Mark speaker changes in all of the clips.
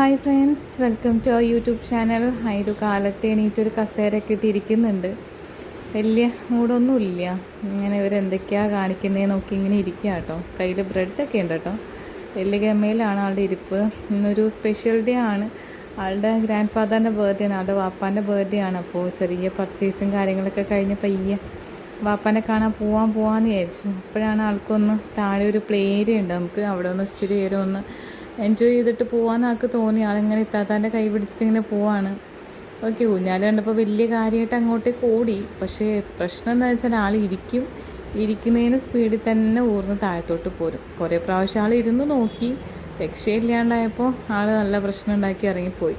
Speaker 1: Hi friends, welcome to our YouTube channel. ഇത് കാലത്ത് എണീറ്റൊരു കസേരയൊക്കെ ഇട്ടിരിക്കുന്നുണ്ട്. വലിയ മൂടൊന്നുമില്ല. ഇങ്ങനെ ഇവരെന്തൊക്കെയാണ് കാണിക്കുന്നത് നോക്കി ഇങ്ങനെ ഇരിക്കുക കേട്ടോ. കയ്യിൽ ബ്രെഡൊക്കെ ഉണ്ട് കേട്ടോ. വലിയ ഗമയിലാണ് ആളുടെ ഇരിപ്പ്. ഇന്നൊരു സ്പെഷ്യൽ ഡേ ആണ്. ആളുടെ ഗ്രാൻഡ് ഫാദറിൻ്റെ ബർത്ത്ഡേ ആണ്, ആളുടെ വാപ്പാൻ്റെ ബർത്ത്ഡേ ആണ്. അപ്പോൾ ചെറിയ പർച്ചേസും കാര്യങ്ങളൊക്കെ കഴിഞ്ഞ് പയ്യെ വാപ്പാനെ കാണാൻ പോവാമെന്ന് വിചാരിച്ചു. അപ്പോഴാണ് ആൾക്കൊന്ന് താഴെ ഒരു പ്ലേ ഏരിയ ഉണ്ട്, നമുക്ക് അവിടെ ഒന്ന് ഇച്ചിരി നേരം ഒന്ന് എൻജോയ് ചെയ്തിട്ട് പോകാമെന്ന് ആൾക്ക് തോന്നി. ആളിങ്ങനെ ഇത്താത്താൻ്റെ കൈ പിടിച്ചിട്ട് ഇങ്ങനെ പോവാണ്. ഓക്കെ, ഊഞ്ഞാൽ കണ്ടപ്പോൾ വലിയ കാര്യമായിട്ട് അങ്ങോട്ടേക്ക് ഓടി. പക്ഷേ പ്രശ്നം എന്താ വെച്ചാൽ ആൾ ഇരിക്കുന്നതിന് സ്പീഡിൽ തന്നെ ഊർന്ന് താഴത്തോട്ട് പോരും. കുറേ പ്രാവശ്യം ആൾ ഇരുന്ന് നോക്കി, രക്ഷയില്ലാണ്ടായപ്പോൾ ആൾ നല്ല പ്രശ്നം ഉണ്ടാക്കി ഇറങ്ങിപ്പോയി.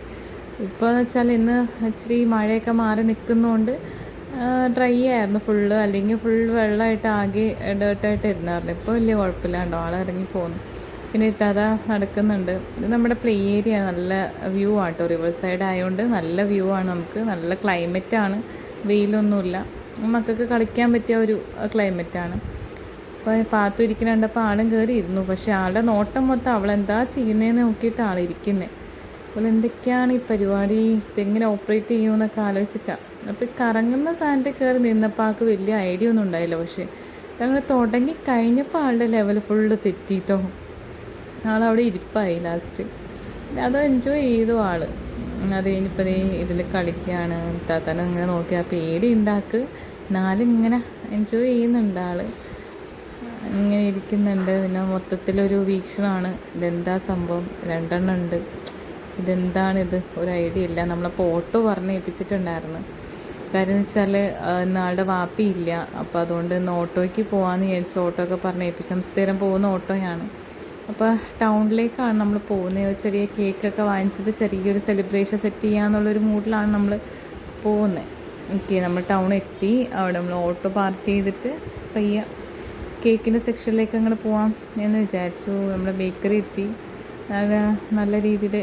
Speaker 1: ഇപ്പോൾ എന്ന് വെച്ചാൽ ഇന്ന് ഇച്ചിരി മഴയൊക്കെ മാറി നിൽക്കുന്നതുകൊണ്ട് ഡ്രൈ ആയിരുന്നു ഫുള്ള്, അല്ലെങ്കിൽ ഫുൾ വെള്ളമായിട്ട് ആകെ ഡേർട്ടായിട്ട് ഇരുന്നായിരുന്നു. ഇപ്പോൾ വലിയ കുഴപ്പമില്ലാണ്ടോ ആൾ ഇറങ്ങി പോകുന്നു. പിന്നെ ഇത്താത നടക്കുന്നുണ്ട്. ഇത് നമ്മുടെ പ്ലേ ഏരിയ ആണ്, നല്ല വ്യൂ ആട്ടോ. റിവർ സൈഡ് ആയതുകൊണ്ട് നല്ല വ്യൂ ആണ്, നമുക്ക് നല്ല ക്ലൈമറ്റാണ്, വെയിലൊന്നുമില്ല, മക്കൾക്ക് കളിക്കാൻ പറ്റിയ ഒരു ക്ലൈമറ്റാണ്. അപ്പോൾ പാത്തു ഇരിക്കുന്നുണ്ടപ്പോൾ ആളും കയറി ഇരുന്നു. പക്ഷേ ആളുടെ നോട്ടം മൊത്തം അവളെന്താ ചെയ്യുന്നതെന്ന് നോക്കിയിട്ട് ആളിരിക്കുന്നത്. അപ്പോൾ എന്തൊക്കെയാണ് ഈ പരിപാടി, ഇതെങ്ങനെ ഓപ്പറേറ്റ് ചെയ്യുമെന്നൊക്കെ ആലോചിച്ചിട്ടാണ്. അപ്പോൾ കറങ്ങുന്ന സാധനത്തിൽ കയറി നിന്നപ്പോൾ ആൾക്ക് വലിയ ഐഡിയ ഒന്നും ഉണ്ടായില്ല. പക്ഷേ തങ്ങൾ തുടങ്ങി കഴിഞ്ഞപ്പോൾ ആളുടെ ലെവൽ ഫുള്ള് തെറ്റിയിട്ടോ. ആളവിടെ ഇരിപ്പായി ലാസ്റ്റ്. അത് എൻജോയ് ചെയ്തു ആൾ. അത് കഴിഞ്ഞിപ്പോൾ ഇതിൽ കളിക്കുകയാണ്. താത്താനെ ഇങ്ങനെ നോക്കി ആ പേടി ഉണ്ടാക്ക്, ഇങ്ങനെ എൻജോയ് ചെയ്യുന്നുണ്ട് ആൾ. ഇങ്ങനെ ഇരിക്കുന്നുണ്ട്. പിന്നെ മൊത്തത്തിലൊരു വീക്ഷണമാണ്. ഇതെന്താ സംഭവം, 2 എണ്ണം ഉണ്ട്, ഇതെന്താണിത്, ഒരു ഐഡിയ ഇല്ല. നമ്മളപ്പോൾ ഓട്ടോ പറഞ്ഞേൽപ്പിച്ചിട്ടുണ്ടായിരുന്നു. കാര്യം എന്ന് വെച്ചാൽ ഇന്നാളുടെ വാപ്പിയില്ല. അപ്പോൾ അതുകൊണ്ട് ഇന്ന് ഓട്ടോയ്ക്ക് പോകാമെന്ന് വിചാരിച്ചു. ഓട്ടോ ഒക്കെ പറഞ്ഞേൽപ്പിച്ചു. സ്ഥിരം പോകുന്ന ഓട്ടോയാണ്. അപ്പോൾ ടൗണിലേക്കാണ് നമ്മൾ പോകുന്നത്. ചെറിയ കേക്കൊക്കെ വാങ്ങിച്ചിട്ട് ചെറിയൊരു സെലിബ്രേഷൻ സെറ്റ് ചെയ്യാന്നുള്ളൊരു മൂഡിലാണ് നമ്മൾ പോകുന്നത്. ഓക്കെ, നമ്മൾ ടൗൺ എത്തി. അവിടെ നമ്മൾ ഓട്ടോ പാർക്ക് ചെയ്തിട്ട് പയ്യെ കേക്കിൻ്റെ സെക്ഷനിലേക്ക് അങ്ങനെ പോവാം എന്ന് വിചാരിച്ചു. നമ്മുടെ ബേക്കറി എത്തി. നല്ല രീതിയിൽ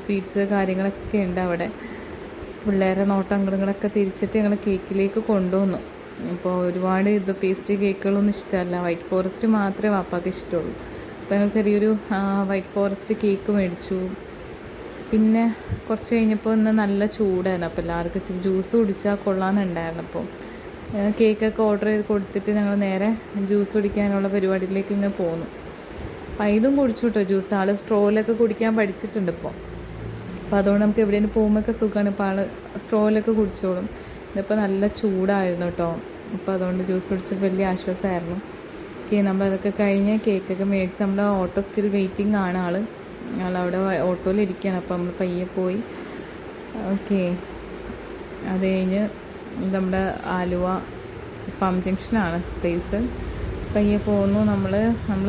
Speaker 1: സ്വീറ്റ്സ് കാര്യങ്ങളൊക്കെ ഉണ്ട് അവിടെ. പിള്ളേരെ നോട്ടങ്ങളൊക്കെ തിരിച്ചിട്ട് ഞങ്ങൾ കേക്കിലേക്ക് കൊണ്ടുവന്നു. ഇപ്പോൾ ഒരുപാട് പേസ്ട്രി കേക്കുകളൊന്നും ഇഷ്ടമല്ല, വൈറ്റ് ഫോറസ്റ്റ് മാത്രമേ വാപ്പാക്ക് ഇഷ്ടമുള്ളൂ. അപ്പോൾ ഞങ്ങൾ ചെറിയൊരു വൈറ്റ് ഫോറസ്റ്റ് കേക്ക് മേടിച്ചു. പിന്നെ കുറച്ച് കഴിഞ്ഞപ്പോൾ ഇന്ന് നല്ല ചൂടായിരുന്നു. അപ്പോൾ എല്ലാവർക്കും ഇച്ചിരി ജ്യൂസ് കുടിച്ചാൽ കൊള്ളാമെന്നുണ്ടായിരുന്നു. അപ്പോൾ കേക്കൊക്കെ ഓർഡർ ചെയ്ത് കൊടുത്തിട്ട് ഞങ്ങൾ നേരെ ജ്യൂസ് കുടിക്കാനുള്ള പരിപാടിയിലേക്ക് ഇങ്ങനെ പോന്നു. അപ്പോൾ ഇതും കുടിച്ചു കേട്ടോ ജ്യൂസ്. ആൾ സ്ട്രോയിലൊക്കെ കുടിക്കാൻ പഠിച്ചിട്ടുണ്ട് ഇപ്പോൾ. അപ്പോൾ അതുകൊണ്ട് നമുക്ക് എവിടെയെങ്കിലും പോകുമ്പോഴൊക്കെ സുഖമാണ്. ഇപ്പോൾ ആൾ സ്ട്രോയിലൊക്കെ കുടിച്ചോളും. ഇതിപ്പോൾ നല്ല ചൂടായിരുന്നു കേട്ടോ. അപ്പോൾ അതുകൊണ്ട് ജ്യൂസ് കുടിച്ചിട്ട് വലിയ ആശ്വാസമായിരുന്നു. ഓക്കെ, നമ്മളതൊക്കെ കഴിഞ്ഞ് കേക്കൊക്കെ മേടിച്ച് നമ്മൾ ഓട്ടോ സ്റ്റിൽ വെയിറ്റിംഗ് ആണ്. ആളവിടെ ഓട്ടോയിലിരിക്കുകയാണ്. അപ്പോൾ നമ്മൾ പയ്യെ പോയി. ഓക്കെ, അത് കഴിഞ്ഞ് നമ്മുടെ ആലുവ പമ്പ് ജംഗ്ഷനാണ് പ്ലേസ്. പയ്യെ പോകുന്നു. നമ്മൾ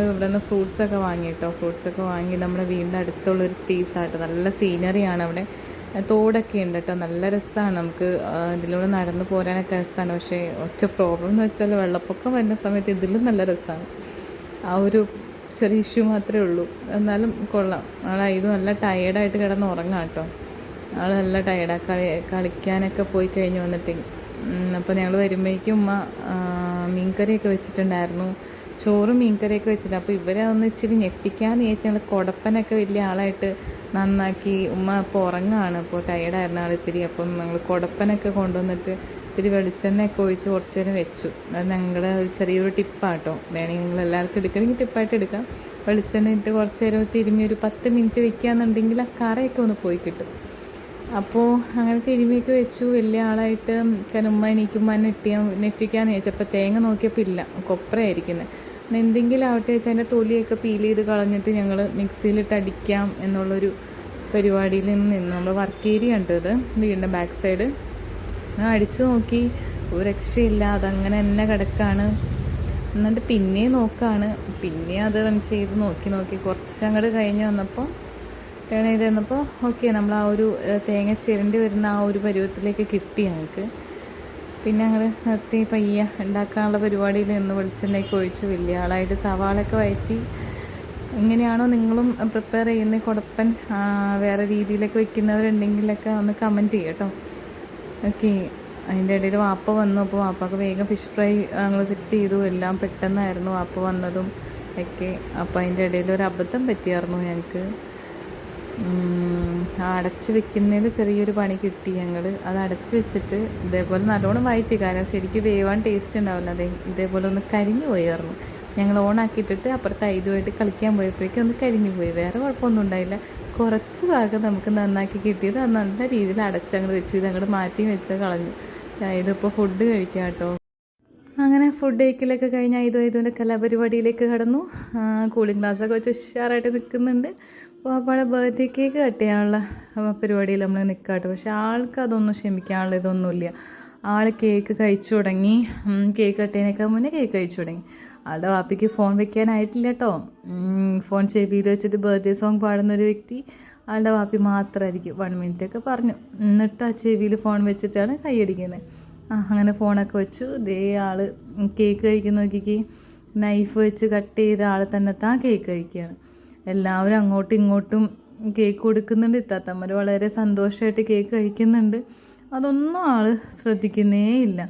Speaker 1: ഇവിടെ നിന്ന് ഫ്രൂട്ട്സൊക്കെ വാങ്ങി കേട്ടോ. ഫ്രൂട്ട്സൊക്കെ വാങ്ങി നമ്മുടെ വീടിൻ്റെ അടുത്തുള്ളൊരു സ്പേസായിട്ട് നല്ല സീനറിയാണ്. അവിടെ തോടൊക്കെ ഉണ്ട് കേട്ടോ. നല്ല രസമാണ്, നമുക്ക് ഇതിലൂടെ നടന്നു പോരാനൊക്കെ രസമാണ്. പക്ഷേ ഒറ്റ പ്രോബ്ലം എന്ന് വെച്ചാൽ വെള്ളപ്പൊക്കം വരുന്ന സമയത്ത് ഇതിലും നല്ല രസമാണ്. ആ ഒരു ചെറിയ ഇഷ്യൂ മാത്രമേ ഉള്ളൂ. എന്നാലും കൊള്ളാം. ഇത് നല്ല ടയേർഡായിട്ട് കിടന്ന് ഉറങ്ങാം കേട്ടോ. നല്ല ടയേർഡാണ്. കളിക്കാനൊക്കെ പോയി കഴിഞ്ഞ് വന്നിട്ട്. അപ്പോൾ ഞങ്ങൾ വരുമ്പോഴേക്കും ഉമ്മ മീൻകറിയൊക്കെ വെച്ചിട്ടുണ്ടായിരുന്നു. ചോറും മീൻകറിയൊക്കെ വെച്ചിട്ട്. അപ്പോൾ ഇവരെ ഒന്ന് ഇച്ചിരി ഞെട്ടിക്കാമെന്ന് ചോദിച്ചാൽ ഞങ്ങൾ കുടപ്പനൊക്കെ വലിയ ആളായിട്ട് നന്നാക്കി. ഉമ്മ ഇപ്പോൾ ഉറങ്ങുകയാണ്. അപ്പോൾ ടയേർഡായിരുന്നു ആൾ ഇത്തിരി. അപ്പം ഞങ്ങൾ കുടപ്പനൊക്കെ കൊണ്ടുവന്നിട്ട് ഇത്തിരി വെളിച്ചെണ്ണയൊക്കെ ഒഴിച്ച് കുറച്ച് നേരം വെച്ചു. അത് ഞങ്ങളുടെ ഒരു ചെറിയൊരു ടിപ്പാട്ടോ. വേണമെങ്കിൽ നിങ്ങൾ എല്ലാവർക്കും എടുക്കണമെങ്കിൽ ടിപ്പായിട്ട് എടുക്കാം. വെളിച്ചെണ്ണ ഇട്ട് കുറച്ച് നേരം തിരുമ്മി ഒരു 10 മിനിറ്റ് വെക്കുകയെന്നുണ്ടെങ്കിൽ ആ കറയൊക്കെ ഒന്ന് പോയി കിട്ടും. അപ്പോൾ അങ്ങനെ തിരുമ്മിയൊക്കെ വെച്ചു വലിയ ആളായിട്ട്. കാരണം ഉമ്മ എണീക്കുമ്പോൾ നെറ്റിക്കാന്ന് ചോദിച്ചപ്പോൾ തേങ്ങ നോക്കിയപ്പോൾ ഇല്ല, കൊപ്രയായിരിക്കുന്നത്. എന്തെങ്കിലും ആവട്ടെ വെച്ചാൽ അതിൻ്റെ തൊലിയൊക്കെ പീൽ ചെയ്ത് കളഞ്ഞിട്ട് ഞങ്ങൾ മിക്സിയിലിട്ട് അടിക്കാം എന്നുള്ളൊരു പരിപാടിയിൽ നിന്ന് നമ്മൾ വർക്ക് ഏരിയ ഉണ്ട്. ഇത് വീടിൻ്റെ ബാക്ക് സൈഡ്. ഞാൻ അടിച്ചു നോക്കി, ഒരു രക്ഷയില്ല, അതങ്ങനെ തന്നെ കിടക്കാണ്. എന്നിട്ട് പിന്നെയും നോക്കുകയാണ്. പിന്നെ അത് റൺ ചെയ്ത് നോക്കി കുറച്ചങ്ങോട്ട് കഴിഞ്ഞ് വന്നപ്പോൾ ടേൺ ചെയ്ത് തന്നപ്പോൾ ഓക്കെ, നമ്മൾ ആ ഒരു തേങ്ങ ചിരണ്ടി വരുന്ന ആ ഒരു പരുവത്തിലേക്ക് കിട്ടി ഞങ്ങൾക്ക്. പിന്നെ ഞങ്ങൾ നിർത്തി പയ്യ ഉണ്ടാക്കാനുള്ള പരിപാടിയിൽ നിന്ന് വെളിച്ചെണ്ണയൊക്കെ ഒഴിച്ചു. വലിയ ആളായിട്ട് സവാളയൊക്കെ വഴറ്റി. ഇങ്ങനെയാണോ നിങ്ങളും പ്രിപ്പയർ ചെയ്യുന്ന കുടപ്പൻ? വേറെ രീതിയിലൊക്കെ വെക്കുന്നവരുണ്ടെങ്കിലൊക്കെ ഒന്ന് കമൻറ്റ് ചെയ്യുക കേട്ടോ. ഓക്കെ, അതിൻ്റെ ഇടയിൽ വാപ്പ വന്നു. അപ്പോൾ വാപ്പക്ക് വേഗം ഫിഷ് ഫ്രൈ ഞങ്ങൾ സെറ്റ് ചെയ്തു. എല്ലാം പെട്ടെന്നായിരുന്നു വാപ്പ വന്നതും ഒക്കെ. അപ്പോൾ അതിൻ്റെ ഇടയിൽ ഒരു അബദ്ധം പറ്റിയായിരുന്നു ഞങ്ങൾക്ക്. അടച്ച് വെക്കുന്നതിൽ ചെറിയൊരു പണി കിട്ടി ഞങ്ങൾ. അത് അടച്ച് വെച്ചിട്ട് ഇതേപോലെ നല്ലോണം വയറ്റി, കാരണം ശരിക്കും വേവാൻ ടേസ്റ്റ് ഉണ്ടാവില്ല. അതെ ഇതേപോലെ ഒന്ന് കരിഞ്ഞു പോയായിരുന്നു. ഞങ്ങൾ ഓണാക്കിയിട്ടിട്ട് അപ്പുറത്ത് ഇതുമായിട്ട് കളിക്കാൻ പോയപ്പോഴേക്കും ഒന്ന് കരിഞ്ഞു പോയി. വേറെ കുഴപ്പമൊന്നും ഉണ്ടായില്ല. കുറച്ച് ഭാഗം നമുക്ക് നന്നാക്കി കിട്ടിയത് അത് നല്ല രീതിയിൽ അടച്ചങ്ങോട്ട് വെച്ചു. ഇതങ്ങോട്ട് മാറ്റി വെച്ച് കളഞ്ഞു. ഇതിപ്പോൾ ഫുഡ് കഴിക്കാം കേട്ടോ. അങ്ങനെ ഫുഡ് കഴിക്കലൊക്കെ കഴിഞ്ഞാൽ ഇതുകൊണ്ട് കലാപരിപാടിയിലേക്ക് കടന്നു. കൂളിംഗ് ഗ്ലാസ്സൊക്കെ വെച്ച് ഉഷാറായിട്ട് നിൽക്കുന്നുണ്ട്. അപ്പോൾ അപ്പോൾ ബർത്ത്ഡേ കേക്ക് കട്ട് ചെയ്യാനുള്ള പരിപാടിയിൽ നമ്മൾ നിൽക്കാട്ടോ. പക്ഷെ ആൾക്ക് അതൊന്നും ക്ഷമിക്കാനുള്ള ഇതൊന്നുമില്ല. ആൾ കേക്ക് കഴിച്ചു തുടങ്ങി. കേക്ക് കട്ട് ചെയ്യുന്നതിനേക്കാൾ മുന്നേ കേക്ക് കഴിച്ചു തുടങ്ങി. ആളുടെ വാപ്പിക്ക് ഫോൺ വെക്കാനായിട്ടില്ല കേട്ടോ. ഫോൺ ചെവിയിൽ വെച്ചിട്ട് ബർത്ത്ഡേ സോങ് പാടുന്നൊരു വ്യക്തി ആളുടെ വാപ്പി മാത്രമായിരിക്കും. 1 മിനിറ്റൊക്കെ പറഞ്ഞു, എന്നിട്ട് ആ ചെവിയിൽ ഫോൺ വെച്ചിട്ടാണ് കൈയടിക്കുന്നത്. അങ്ങനെ ഫോണൊക്കെ വെച്ചു. ദേ ആൾ കേക്ക് കഴിക്കുന്ന നോക്കിക്ക്, നൈഫ് വെച്ച് കട്ട് ചെയ്ത ആൾ തന്നെ കേക്ക് കഴിക്കുകയാണ്. എല്ലാവരും അങ്ങോട്ടും ഇങ്ങോട്ടും കേക്ക് കൊടുക്കുന്നുണ്ട്. ഇത്താത്തമ്മർ വളരെ സന്തോഷമായിട്ട് കേക്ക് കഴിക്കുന്നുണ്ട്. അതൊന്നും ആൾ ശ്രദ്ധിക്കുന്നേ ഇല്ല.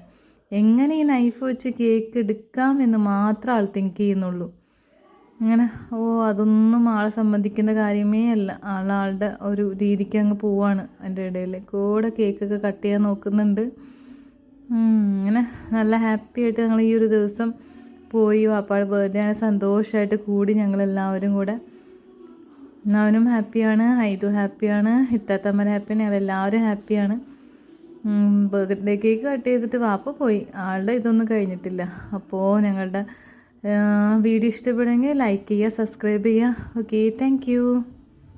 Speaker 1: എങ്ങനെ ഈ നൈഫ് വെച്ച് കേക്ക് എടുക്കാം എന്ന് മാത്രം ആൾ തിങ്ക് ചെയ്യുന്നുള്ളൂ. അങ്ങനെ അതൊന്നും ആളെ സംബന്ധിക്കുന്ന കാര്യമേ അല്ല. ആളുടെ ഒരു രീതിക്ക് അങ്ങ് പോവാണ്. അതിൻ്റെ ഇടയിൽ കൂടെ കേക്കൊക്കെ കട്ട് ചെയ്യാൻ നോക്കുന്നുണ്ട്. അങ്ങനെ നല്ല ഹാപ്പി ആയിട്ട് ഞങ്ങൾ ഈ ഒരു ദിവസം പോയി. വാപ്പാടെ ബർത്ത്ഡേ ആണ്, സന്തോഷമായിട്ട് കൂടി ഞങ്ങളെല്ലാവരും കൂടെ. എല്ലാവരും ഹാപ്പിയാണ്. ഹൈദു ഹാപ്പിയാണ്, ഇത്താത്തമ്മ ഹാപ്പിയാണ്, ഞങ്ങളെല്ലാവരും ഹാപ്പിയാണ്. ബർത്ത്ഡേ കേക്ക് കട്ട് ചെയ്തിട്ട് വാപ്പ പോയി. ആളുടെ ഇതൊന്നും കഴിഞ്ഞിട്ടില്ല. അപ്പോൾ ഞങ്ങളുടെ വീഡിയോ ഇഷ്ടപ്പെടുമെങ്കിൽ ലൈക്ക് ചെയ്യുക, സബ്സ്ക്രൈബ് ചെയ്യുക. Okay, thank you.